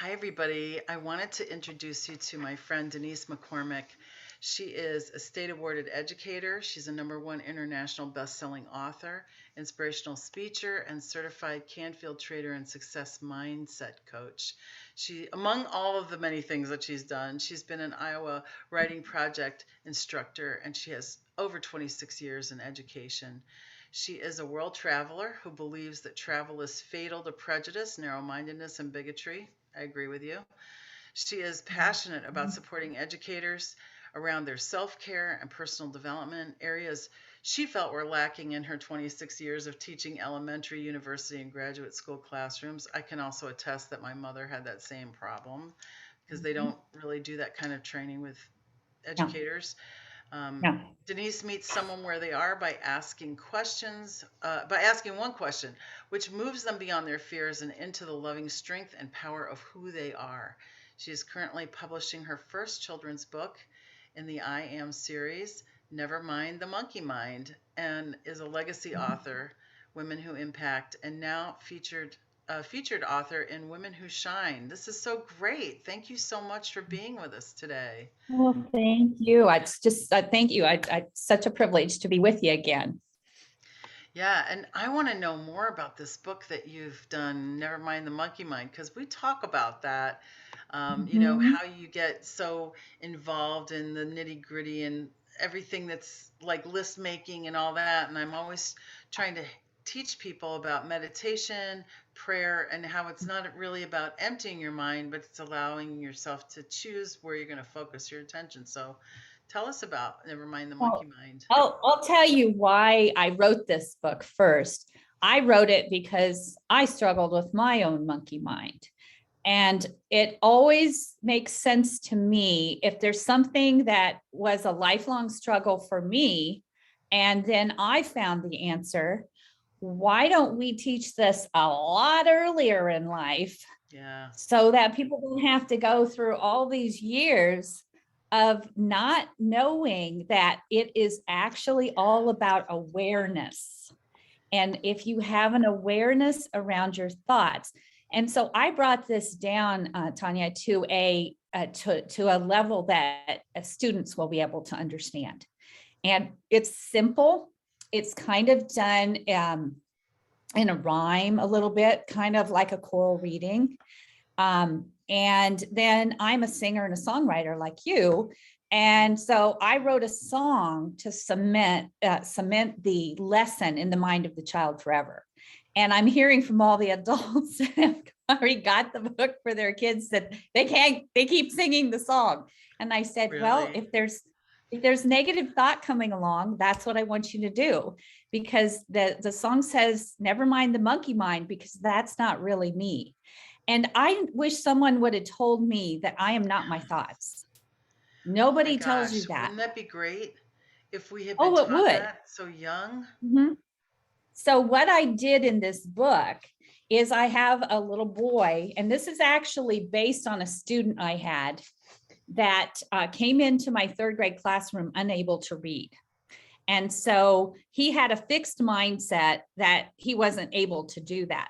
Hi, everybody. I wanted to introduce you to my friend Denise McCormick. She is a state awarded educator. She's a #1 international best-selling author, inspirational speaker, and certified Canfield trader and success mindset coach. Among all of the many things that she's done, she's been an Iowa Writing Project instructor, and she has over 26 years in education. She is a world traveler who believes that travel is fatal to prejudice, narrow mindedness, and bigotry. I agree with you. She is passionate about supporting educators around their self care and personal development areas she felt were lacking in her 26 years of teaching elementary, university, and graduate school classrooms. I can also attest that my mother had that same problem because they Mhm. don't really do that kind of training with Yeah, educators. Um, yeah. Denise meets someone where they are by asking one question, which moves them beyond their fears and into the loving strength and power of who they are. She is currently publishing her first children's book in the I Am series, Never Mind the Monkey Mind, and is a legacy author, Women Who Impact, and now featured author in Women Who Shine. This is so great. Thank you so much for being with us today. Well, thank you. It's just thank you. It's such a privilege to be with you again. Yeah, and I want to know more about this book that you've done, Never Mind the Monkey Mind, because we talk about that. Mhm. How you get so involved in the nitty gritty and everything that's like list making and all that. And I'm always trying to teach people about meditation, prayer, and how it's not really about emptying your mind, but it's allowing yourself to choose where you're going to focus your attention. So tell us about Never Mind the Monkey Well, Mind. I'll tell you why I wrote this book first. I wrote it because I struggled with my own monkey mind. And it always makes sense to me if there's something that was a lifelong struggle for me, and then I found the answer. Why don't we teach this a lot earlier in life Yeah. so that people don't have to go through all these years of not knowing that it is actually all about awareness? And if you have an awareness around your thoughts, and so I brought this down, Tanya, to a level that students will be able to understand. And it's simple. It's kind of done in a rhyme a little bit, kind of like a choral reading. And then I'm a singer and a songwriter like you. And so I wrote a song to cement the lesson in the mind of the child forever. And I'm hearing from all the adults that have already got the book for their kids that they keep singing the song. And I said, well, Really? if there's negative thought coming along, that's what I want you to do, because the song says, never mind the monkey mind, because that's not really me. And I wish someone would have told me that I am not my thoughts. Oh my Nobody tells you gosh, that. wouldn't that be great if we had been Oh, it taught would. that so young? Mhm. So, what I did in this book is I have a little boy, and this is actually based on a student I had that came into my third grade classroom unable to read. And so he had a fixed mindset that he wasn't able to do that.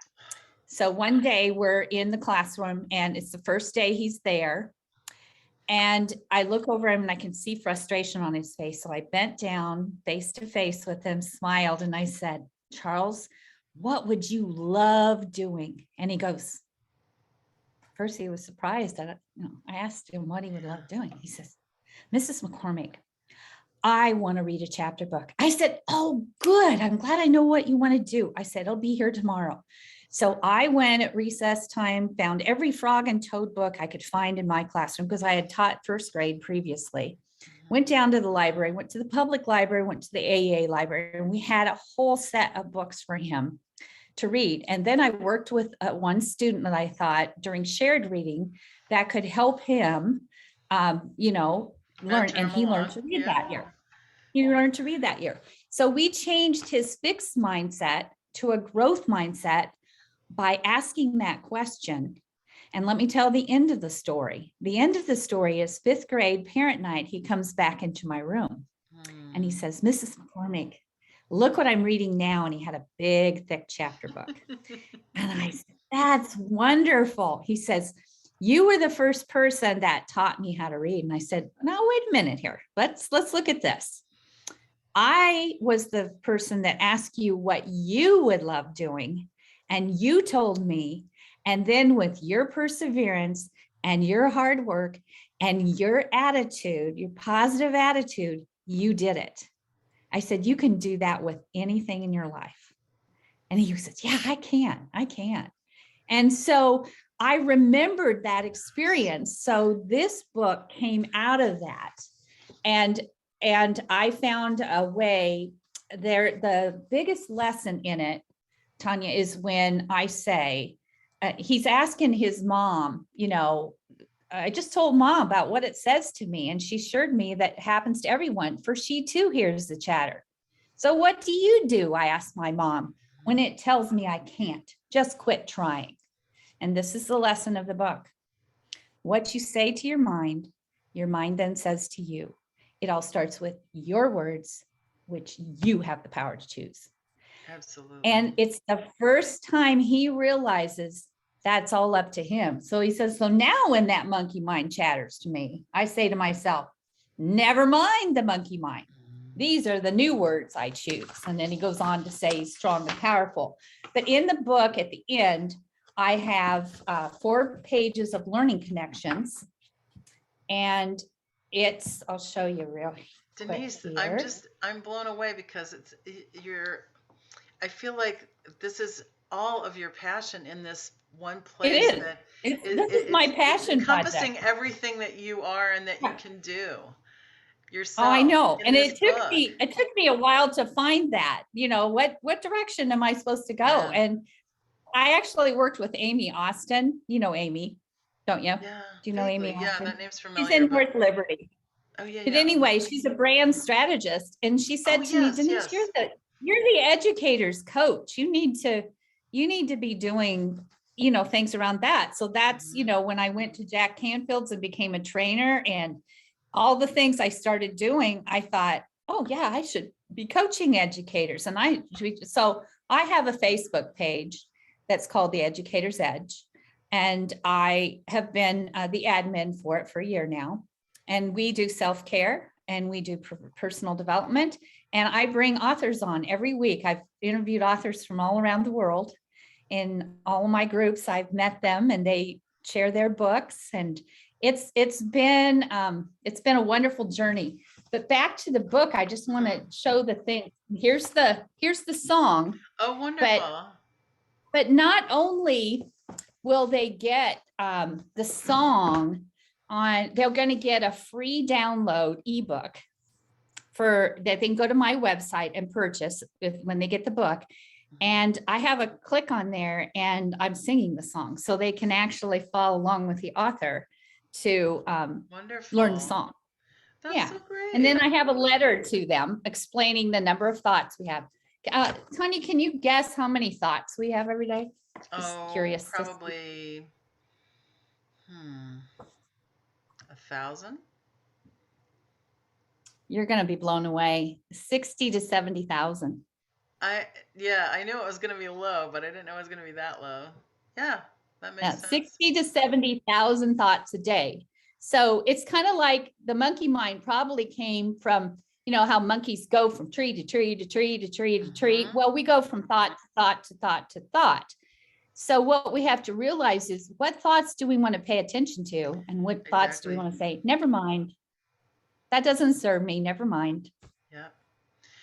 So one day we're in the classroom and it's the first day he's there. And I look over him and I can see frustration on his face. So I bent down face to face with him, smiled, and I said, Charles, what would you love doing? And he goes, first he was surprised that I asked him what he would love doing. He says, Mrs. McCormick, I want to read a chapter book. I said, oh, good. I'm glad I know what you want to do. I said, I'll be here tomorrow. So I went at recess time, found every frog and toad book I could find in my classroom because I had taught first grade previously. Mhm. Went down to the library, went to the public library, went to the AEA library, and we had a whole set of books for him to read. And then I worked with one student that I thought during shared reading that could help him, learn. Mentor And him he learned along. to read Yeah. that year. He learned to read that year. So we changed his fixed mindset to a growth mindset by asking that question. And let me tell the end of the story. The end of the story is fifth grade parent night. He comes back into my room and he Hmm. says, Mrs. McCormick, look what I'm reading now. And he had a big, thick chapter book. And I said, that's wonderful. He says, you were the first person that taught me how to read. And I said, now, wait a minute here. Let's look at this. I was the person that asked you what you would love doing, and you told me. And then with your perseverance and your hard work and your attitude, your positive attitude, you did it. I said, you can do that with anything in your life. And he said, yeah, I can. And so I remembered that experience. So this book came out of that. And I found a way there. The biggest lesson in it, Tanya, is when I say, he's asking his mom, I just told mom about what it says to me. And she assured me that happens to everyone, for she too hears the chatter. So what do you do? I asked my mom, when it tells me I can't. Just quit trying. And this is the lesson of the book. What you say to your mind then says to you. It all starts with your words, which you have the power to choose. Absolutely. And it's the first time he realizes that's all up to him. So he says, so now when that monkey mind chatters to me, I say to myself, never mind the monkey mind. These are the new words I choose. And then he goes on to say he's strong and powerful. But in the book at the end, I have 4 pages of learning connections. And I'll show you real Denise, quick here. I'm blown away because I feel like this is all of your passion in this one place. This is my passion encompassing project. Everything that you are and that you can do yourself. Oh, I know. And it took me a while to find that, what direction am I supposed to go? Yeah. And I actually worked with Amy Austin. You know Amy, don't you? Yeah. Do you know vaguely. Amy Yeah, Austin? that name's familiar. She's in North Liberty. Oh yeah. But anyway, she's a brand strategist. And she said to me, Denise, you're the educator's coach. You need to be doing, things around that. So that's, when I went to Jack Canfield's and became a trainer and all the things I started doing, I thought, oh yeah, I should be coaching educators. And so I have a Facebook page that's called The Educator's Edge. And I have been the admin for it for a year now. And we do self-care and we do personal development. And I bring authors on every week. I've interviewed authors from all around the world. In all of my groups, I've met them and they share their books. And it's been a wonderful journey. But back to the book, I just want to show the thing. Here's the song. Oh, wonderful. But not only will they get the song they're going to get a free download ebook that they can go to my website and purchase when they get the book. And I have a click on there and I'm singing the song so they can actually follow along with the author to learn the song. That's so great. And then I have a letter to them explaining the number of thoughts we have. Tanya, can you guess how many thoughts we have every day? Just curious. Probably 1,000. You're going to be blown away. 60 to 70,000. I knew it was going to be low, but I didn't know it was going to be that low. Yeah, that makes sense. 60 to 70,000 thoughts a day. So it's kind of like the monkey mind probably came from, how monkeys go from tree to tree to tree to tree to tree. Well, we go from thought to thought to thought to thought. So what we have to realize is what thoughts do we want to pay attention to? And what thoughts do we want to say, never mind. That doesn't serve me. Never mind. Yeah.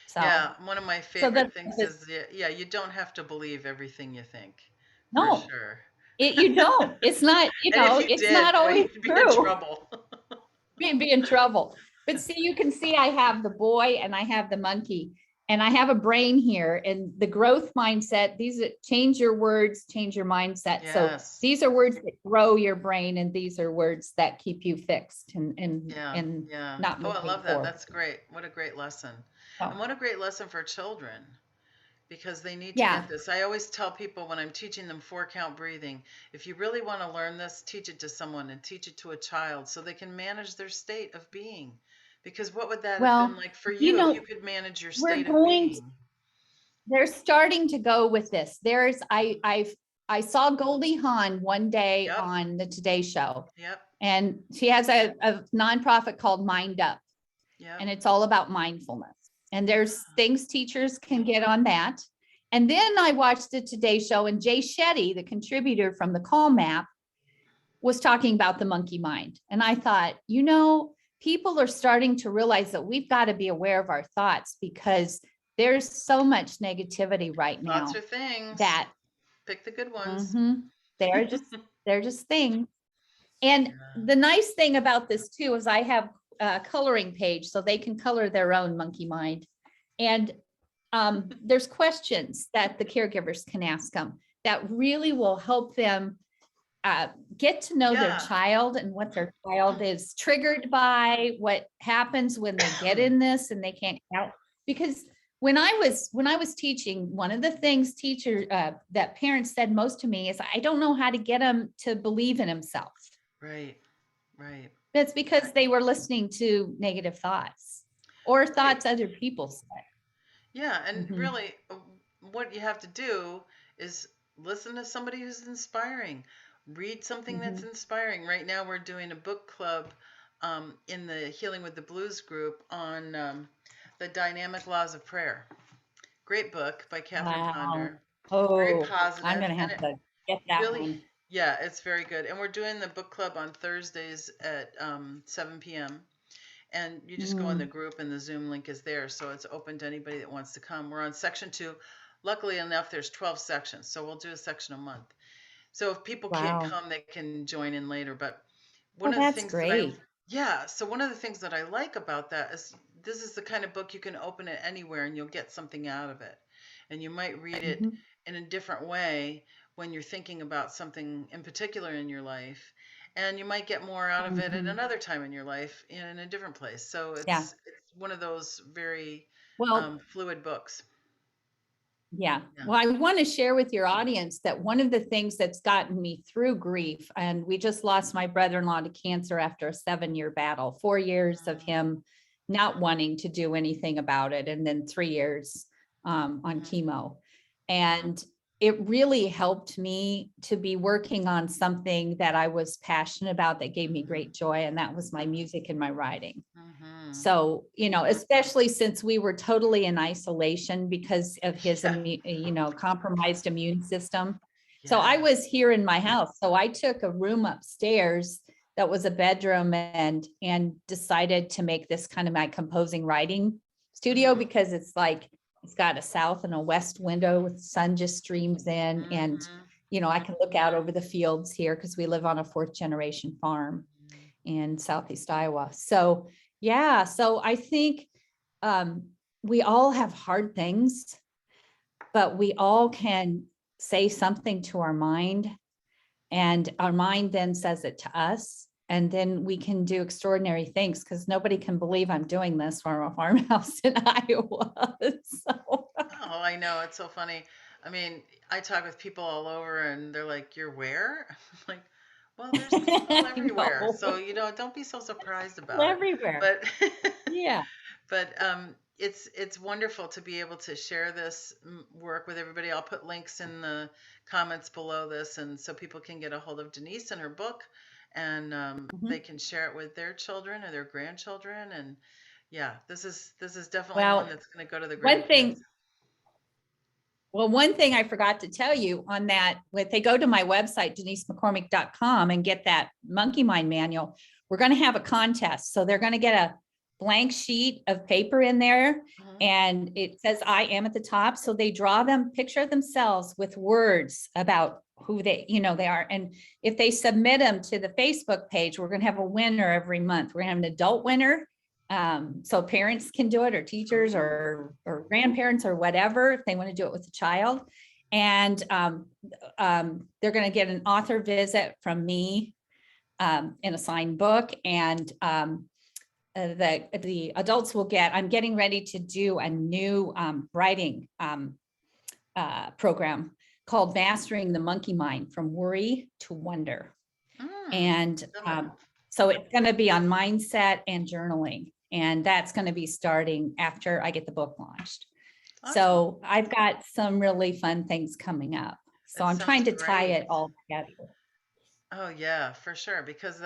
So, yeah. One of my favorite things is, you don't have to believe everything you think. No, for sure. You don't. It's not, it's not always true. Be in trouble. Be in trouble. But see, you can see I have the boy and I have the monkey. And I have a brain here, and the growth mindset, these change your words, change your mindset. Yes. So these are words that grow your brain, and these are words that keep you fixed and not moving I love that. forward. That's great. What a great lesson. And what a great lesson for children, because they need to get this. I always tell people when I'm teaching them 4-count breathing, if you really want to learn this, teach it to someone and teach it to a child so they can manage their state of being. Because what would that have been like for you if you could manage your state of being? They're starting to go with this. I've I saw Goldie Hawn one day Yep. on the Today Show, Yep. and she has a nonprofit called Mind Up, Yep. and it's all about mindfulness. And there's things teachers can get on that. And then I watched the Today Show, and Jay Shetty, the contributor from the Calm app, was talking about the monkey mind. And I thought, people are starting to realize that we've got to be aware of our thoughts, because there's so much negativity right now Thoughts are things. that Pick the good ones. they're just things. And the nice thing about this too is I have a coloring page, so they can color their own monkey mind. And there's questions that the caregivers can ask them that really will help them get to know their child and what their child is triggered by, what happens when they get in this and they can't get out. Because when I was teaching, one of the things that parents said most to me is, I don't know how to get him to believe in himself. Right. That's because they were listening to negative thoughts or thoughts other people said. Yeah, and really, what you have to do is listen to somebody who's inspiring. Read something that's inspiring. Right now, we're doing a book club in the Healing with the Blues group on the Dynamic Laws of Prayer. Great book by Catherine Ponder. Very positive. I'm going to have to get that really, one. Yeah, it's very good. And we're doing the book club on Thursdays at 7 p.m. And you just go in the group, and the Zoom link is there. So it's open to anybody that wants to come. We're on section 2. Luckily enough, there's 12 sections. So we'll do a section a month. So if people can't come, they can join in later. But one of the things great. so one of the things that I like about that is this is the kind of book you can open it anywhere and you'll get something out of it. And you might read it in a different way when you're thinking about something in particular in your life. And you might get more out of it at another time in your life in a different place. So it's one of those very fluid books. Yeah. Well, I want to share with your audience that one of the things that's gotten me through grief, and we just lost my brother-in-law to cancer after a 7-year battle, 4 years of him not wanting to do anything about it, and then 3 years on chemo. And it really helped me to be working on something that I was passionate about that gave me great joy, and that was my music and my writing. So, especially since we were totally in isolation because of his, compromised immune system. So I was here in my house. So I took a room upstairs that was a bedroom and decided to make this kind of my composing writing studio, because it's got a south and a west window with sun just streams in. And, I can look out over the fields here because we live on a 4th generation farm in Southeast Iowa. So so I think we all have hard things, but we all can say something to our mind, and our mind then says it to us, and then we can do extraordinary things, because nobody can believe I'm doing this from a farmhouse in Iowa. Oh, I know. It's so funny. I mean, I talk with people all over and they're like, "You're where?" I'm like, well, there's people everywhere. So, don't be so surprised about it. Everywhere. But yeah. But it's wonderful to be able to share this work with everybody. I'll put links in the comments below this, and so people can get a hold of Denise and her book, and they can share it with their children or their grandchildren. And this is definitely one that's going to go to the grandkids. One thing I forgot to tell you on that, if they go to my website, DeniseMcCormick.com, and get that Monkey Mind manual, we're going to have a contest. So they're going to get a blank sheet of paper in there, and it says I am at the top. So they draw picture themselves with words about who they are. And if they submit them to the Facebook page, we're going to have a winner every month. We're going to have an adult winner. So parents can do it, or teachers or grandparents or whatever, if they want to do it with a child. And they're going to get an author visit from me in a signed book. And the adults will I'm getting ready to do a new writing program called Mastering the Monkey Mind, From Worry to Wonder. And so it's going to be on mindset and journaling. And that's going to be starting after I get the book launched. Awesome. So I've got some really fun things coming up. So It I'm sounds trying to tie great. it all together. Oh yeah, for sure. Because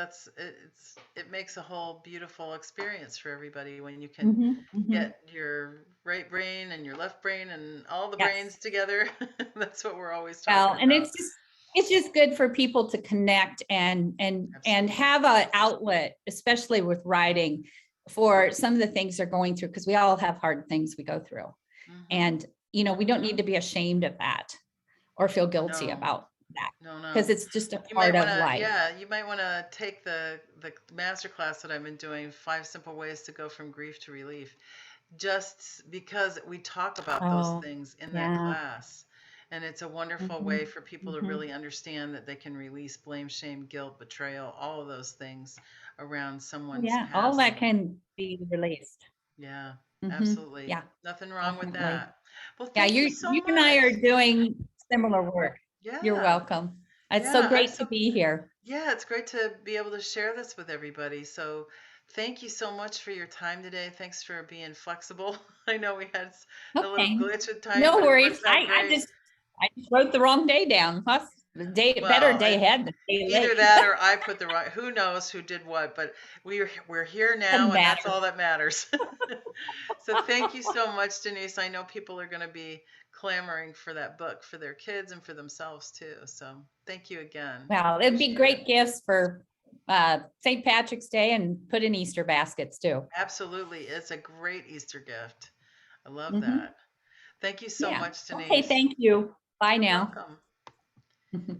it makes a whole beautiful experience for everybody when you can Mhm, mhm. get your right brain and your left brain and all the brains Yes. together. That's what we're always Well, talking and about. it's just good for people to connect and Absolutely. have a outlet, especially with writing, for some of the things they're going through, because we all have hard things we go through. Mm-hmm. And, we don't need to be ashamed of that or feel guilty No, about that, because no. it's just a You might part want of to, life. yeah, you might want to take the master class that I've been doing, 5 simple ways to go from grief to relief, just because we talk about those Oh, things in that yeah. class. And it's a wonderful way Mhm, for people to mhm. really understand that they can release blame, shame, guilt, betrayal, all of those things around Oh, someone's yeah, all that passing. can be released. Yeah, Mhm. absolutely. Yeah, Nothing wrong with definitely. that. Well, Yeah, thank you so you and I much. are doing similar work. You're Yeah, welcome. It's so yeah, I'm great to so be here. yeah, it's great to be able to share this with everybody. So, thank you so much for your time today. Thanks for being flexible. I know we had a little Okay. glitch with time, No but it worries. works out great. I just wrote the wrong day down. Huh? The day, better Well, day ahead than day either late. that or I put the right, who knows who did what, but we're here Doesn't now and that's matter. all that matters. So thank you so much, Denise. I know people are going to be clamoring for that book for their kids and for themselves too. So thank you again. Well, it'd be Appreciate it. great gifts for St. Patrick's Day, and put in Easter baskets too. Absolutely. It's a great Easter gift. I love Hmm. that. Thank you so Yeah. much, Okay. Denise. Thank you. Bye You're now. welcome.